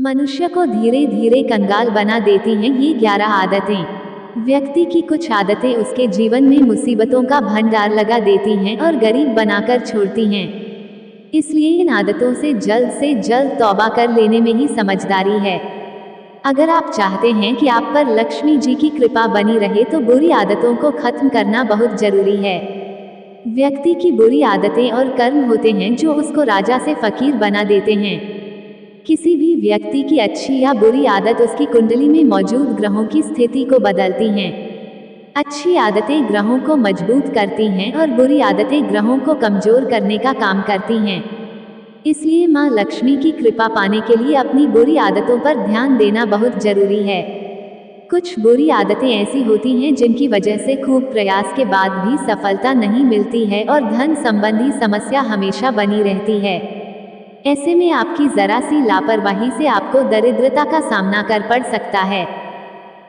मनुष्य को धीरे धीरे कंगाल बना देती हैं ये 11 आदतें। व्यक्ति की कुछ आदतें उसके जीवन में मुसीबतों का भंडार लगा देती हैं और गरीब बनाकर छोड़ती हैं। इसलिए इन आदतों से जल्द तौबा कर लेने में ही समझदारी है। अगर आप चाहते हैं कि आप पर लक्ष्मी जी की कृपा बनी रहे तो बुरी आदतों को खत्म करना बहुत जरूरी है। व्यक्ति की बुरी आदतें और कर्म होते हैं जो उसको राजा से फकीर बना देते हैं। किसी भी व्यक्ति की अच्छी या बुरी आदत उसकी कुंडली में मौजूद ग्रहों की स्थिति को बदलती हैं। अच्छी आदतें ग्रहों को मजबूत करती हैं और बुरी आदतें ग्रहों को कमजोर करने का काम करती हैं। इसलिए माँ लक्ष्मी की कृपा पाने के लिए अपनी बुरी आदतों पर ध्यान देना बहुत जरूरी है। कुछ बुरी आदतें ऐसी होती हैं जिनकी वजह से खूब प्रयास के बाद भी सफलता नहीं मिलती है और धन संबंधी समस्या हमेशा बनी रहती है। ऐसे में आपकी जरा सी लापरवाही से आपको दरिद्रता का सामना कर पड़ सकता है।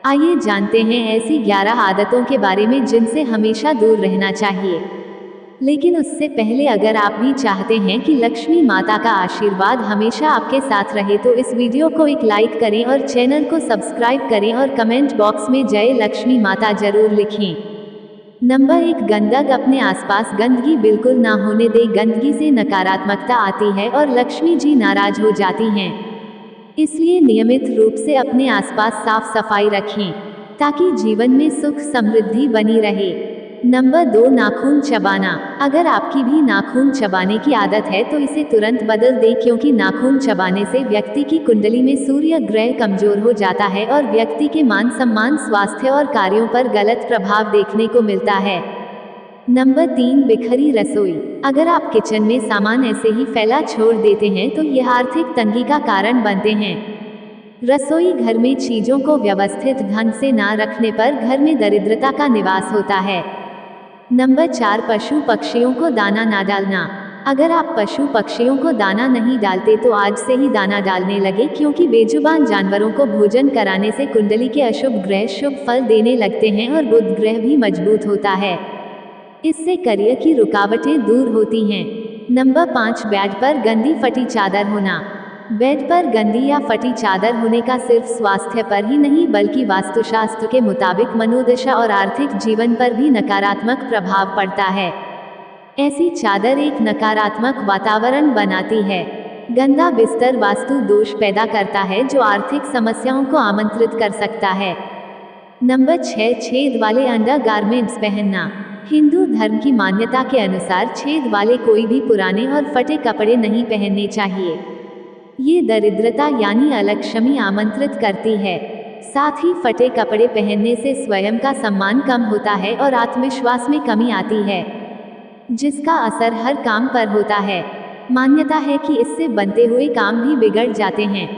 आइए जानते हैं ऐसी 11 आदतों के बारे में जिनसे हमेशा दूर रहना चाहिए। लेकिन उससे पहले अगर आप भी चाहते हैं कि लक्ष्मी माता का आशीर्वाद हमेशा आपके साथ रहे तो इस वीडियो को एक लाइक करें और चैनल को सब्सक्राइब करें और कमेंट बॉक्स में जय लक्ष्मी माता जरूर लिखें। नंबर 1, गंदग। अपने आसपास गंदगी बिल्कुल ना होने दे। गंदगी से नकारात्मकता आती है और लक्ष्मी जी नाराज हो जाती हैं। इसलिए नियमित रूप से अपने आसपास साफ सफाई रखें ताकि जीवन में सुख समृद्धि बनी रहे। नंबर 2, नाखून चबाना। अगर आपकी भी नाखून चबाने की आदत है तो इसे तुरंत बदल दें, क्योंकि नाखून चबाने से व्यक्ति की कुंडली में सूर्य ग्रह कमजोर हो जाता है और व्यक्ति के मान सम्मान, स्वास्थ्य और कार्यों पर गलत प्रभाव देखने को मिलता है। नंबर 3, बिखरी रसोई। अगर आप किचन में सामान ऐसे ही फैला छोड़ देते हैं तो यह आर्थिक तंगी का कारण बनते हैं। रसोई घर में चीजों को व्यवस्थित ढंग से ना रखने पर घर में दरिद्रता का निवास होता है। नंबर 4, पशु पक्षियों को दाना ना डालना। अगर आप पशु पक्षियों को दाना नहीं डालते तो आज से ही दाना डालने लगे, क्योंकि बेजुबान जानवरों को भोजन कराने से कुंडली के अशुभ ग्रह शुभ फल देने लगते हैं और बुध ग्रह भी मजबूत होता है। इससे करियर की रुकावटें दूर होती हैं। नंबर 5, बेड पर गंदी फटी चादर होना। बेड पर गंदी या फटी चादर होने का सिर्फ स्वास्थ्य पर ही नहीं बल्कि वास्तुशास्त्र के मुताबिक मनोदशा और आर्थिक जीवन पर भी नकारात्मक प्रभाव पड़ता है। ऐसी चादर एक नकारात्मक वातावरण बनाती है। गंदा बिस्तर वास्तु दोष पैदा करता है जो आर्थिक समस्याओं को आमंत्रित कर सकता है। नंबर 6, छेद वाले अंडरगारमेंट्स पहनना। हिंदू धर्म की मान्यता के अनुसार छेद वाले कोई भी पुराने और फटे कपड़े नहीं पहनने चाहिए। ये दरिद्रता यानी अलक्ष्मी आमंत्रित करती है। साथ ही फटे कपड़े पहनने से स्वयं का सम्मान कम होता है और आत्मविश्वास में कमी आती है, जिसका असर हर काम पर होता है। मान्यता है कि इससे बनते हुए काम भी बिगड़ जाते हैं।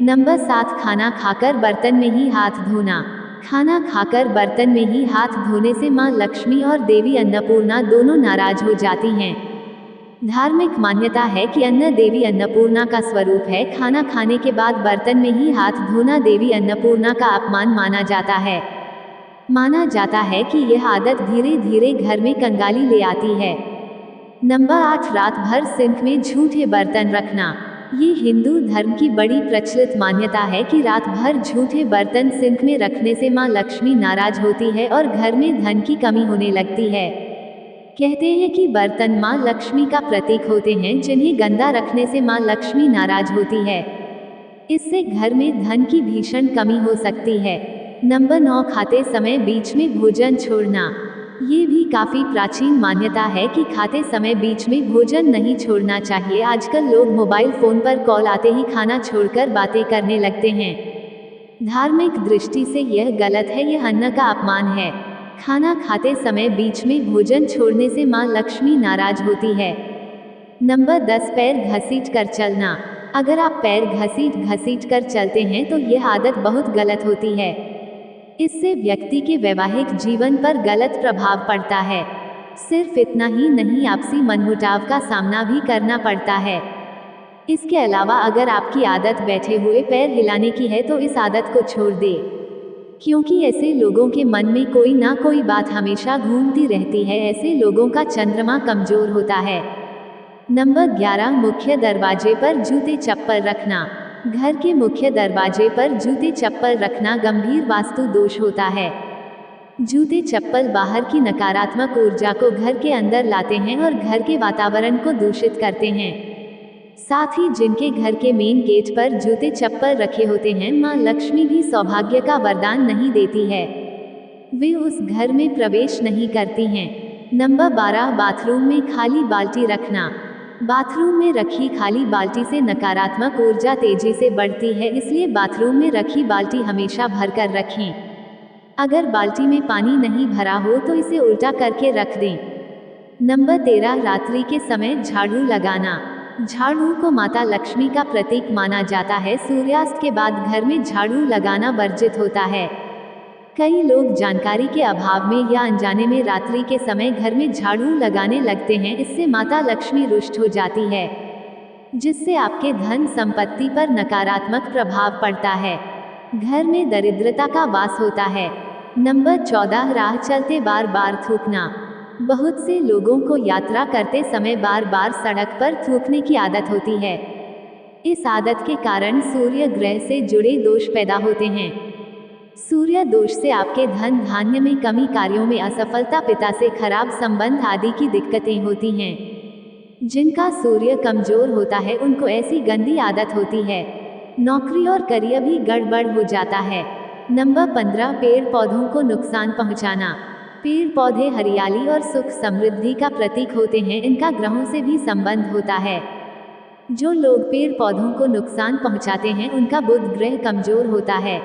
नंबर 7, खाना खाकर बर्तन में ही हाथ धोना। खाना खाकर बर्तन में ही हाथ धोने से माँ लक्ष्मी और देवी अन्नपूर्णा दोनों नाराज हो जाती हैं। धार्मिक मान्यता है कि अन्न देवी अन्नपूर्णा का स्वरूप है। खाना खाने के बाद बर्तन में ही हाथ धोना देवी अन्नपूर्णा का अपमान माना जाता है। माना जाता है कि यह आदत धीरे धीरे घर में कंगाली ले आती है। नंबर 8, रात भर सिंक में झूठे बर्तन रखना। ये हिंदू धर्म की बड़ी प्रचलित मान्यता है कि रात भर झूठे बर्तन सिंक में रखने से माँ लक्ष्मी नाराज होती है और घर में धन की कमी होने लगती है। कहते हैं कि बर्तन माँ लक्ष्मी का प्रतीक होते हैं, जिन्हें गंदा रखने से माँ लक्ष्मी नाराज होती है। इससे घर में धन की भीषण कमी हो सकती है। नंबर 9, खाते समय बीच में भोजन छोड़ना। ये भी काफी प्राचीन मान्यता है कि खाते समय बीच में भोजन नहीं छोड़ना चाहिए। आजकल लोग मोबाइल फोन पर कॉल आते ही खाना छोड़कर बातें करने लगते हैं। धार्मिक दृष्टि से यह गलत है, यह अन्न का अपमान है। खाना खाते समय बीच में भोजन छोड़ने से माँ लक्ष्मी नाराज होती है। नंबर 10, पैर घसीट कर चलना। अगर आप पैर घसीट कर चलते हैं तो यह आदत बहुत गलत होती है। इससे व्यक्ति के वैवाहिक जीवन पर गलत प्रभाव पड़ता है। सिर्फ इतना ही नहीं, आपसी मनमुटाव का सामना भी करना पड़ता है। इसके अलावा अगर आपकी आदत बैठे हुए पैर हिलाने की है तो इस आदत को छोड़ दे, क्योंकि ऐसे लोगों के मन में कोई ना कोई बात हमेशा घूमती रहती है। ऐसे लोगों का चंद्रमा कमजोर होता है। नंबर 11, मुख्य दरवाजे पर जूते चप्पल रखना। घर के मुख्य दरवाजे पर जूते चप्पल रखना गंभीर वास्तु दोष होता है। जूते चप्पल बाहर की नकारात्मक ऊर्जा को घर के अंदर लाते हैं और घर के वातावरण को दूषित करते हैं। साथ ही जिनके घर के मेन गेट पर जूते चप्पल रखे होते हैं, मां लक्ष्मी भी सौभाग्य का वरदान नहीं देती है, वे उस घर में प्रवेश नहीं करती हैं। नंबर 12, बाथरूम में खाली बाल्टी रखना। बाथरूम में रखी खाली बाल्टी से नकारात्मक ऊर्जा तेजी से बढ़ती है, इसलिए बाथरूम में रखी बाल्टी हमेशा भरकर रखें। अगर बाल्टी में पानी नहीं भरा हो तो इसे उल्टा करके रख दें। नंबर 13, रात्रि के समय झाड़ू लगाना। झाड़ू को माता लक्ष्मी का प्रतीक माना जाता है। सूर्यास्त के बाद घर में झाड़ू लगाना वर्जित होता है। कई लोग जानकारी के अभाव में या अनजाने में रात्रि के समय घर में झाड़ू लगाने लगते हैं। इससे माता लक्ष्मी रुष्ट हो जाती है, जिससे आपके धन संपत्ति पर नकारात्मक प्रभाव पड़ता है। घर में दरिद्रता का वास होता है। नंबर 14, राह चलते बार बार थूकना। बहुत से लोगों को यात्रा करते समय बार बार सड़क पर थूकने की आदत होती है। इस आदत के कारण सूर्य ग्रह से जुड़े दोष पैदा होते हैं। सूर्य दोष से आपके धन धान्य में कमी, कार्यों में असफलता, पिता से खराब संबंध आदि की दिक्कतें होती हैं। जिनका सूर्य कमजोर होता है उनको ऐसी गंदी आदत होती है, नौकरी और करियर भी गड़बड़ हो जाता है। नंबर 15, पेड़ पौधों को नुकसान पहुंचाना। पेड़ पौधे हरियाली और सुख समृद्धि का प्रतीक होते हैं, इनका ग्रहों से भी संबंध होता है। जो लोग पेड़ पौधों को नुकसान पहुंचाते हैं उनका बुध ग्रह कमजोर होता है,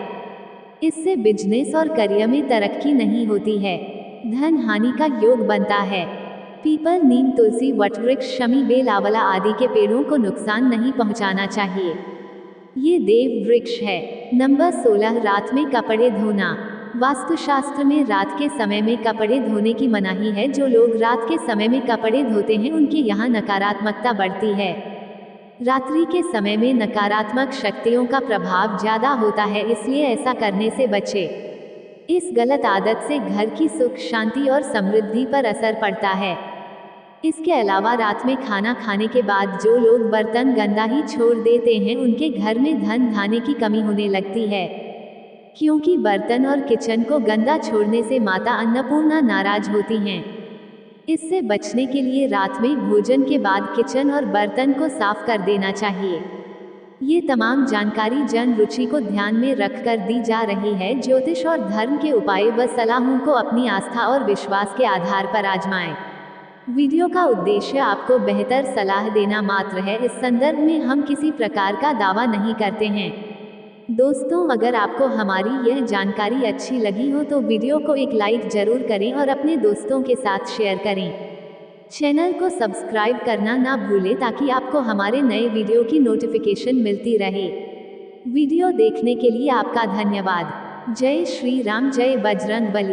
इससे बिजनेस और करियर में तरक्की नहीं होती है, धन हानि का योग बनता है। पीपल, नीम, तुलसी, वटवृक्ष, शमी, बेल, आंवला आदि के पेड़ों को नुकसान नहीं पहुंचाना चाहिए, ये देव वृक्ष है। नंबर 16, रात में कपड़े धोना। वास्तुशास्त्र में रात के समय में कपड़े धोने की मनाही है। जो लोग रात के समय में कपड़े धोते हैं उनके यहाँ नकारात्मकता बढ़ती है। रात्रि के समय में नकारात्मक शक्तियों का प्रभाव ज्यादा होता है, इसलिए ऐसा करने से बचें। इस गलत आदत से घर की सुख शांति और समृद्धि पर असर पड़ता है। इसके अलावा रात में खाना खाने के बाद जो लोग बर्तन गंदा ही छोड़ देते हैं उनके घर में धन धान्य की कमी होने लगती है, क्योंकि बर्तन और किचन को गंदा छोड़ने से माता अन्नपूर्णा नाराज होती हैं। इससे बचने के लिए रात में भोजन के बाद किचन और बर्तन को साफ कर देना चाहिए। ये तमाम जानकारी जन रुचि को ध्यान में रखकर दी जा रही है। ज्योतिष और धर्म के उपाय व सलाहों को अपनी आस्था और विश्वास के आधार पर आजमाएं। वीडियो का उद्देश्य आपको बेहतर सलाह देना मात्र है। इस संदर्भ में हम किसी प्रकार का दावा नहीं करते हैं। दोस्तों, अगर आपको हमारी यह जानकारी अच्छी लगी हो तो वीडियो को एक लाइक जरूर करें और अपने दोस्तों के साथ शेयर करें। चैनल को सब्सक्राइब करना ना भूलें ताकि आपको हमारे नए वीडियो की नोटिफिकेशन मिलती रहे। वीडियो देखने के लिए आपका धन्यवाद। जय श्री राम, जय बजरंग बली।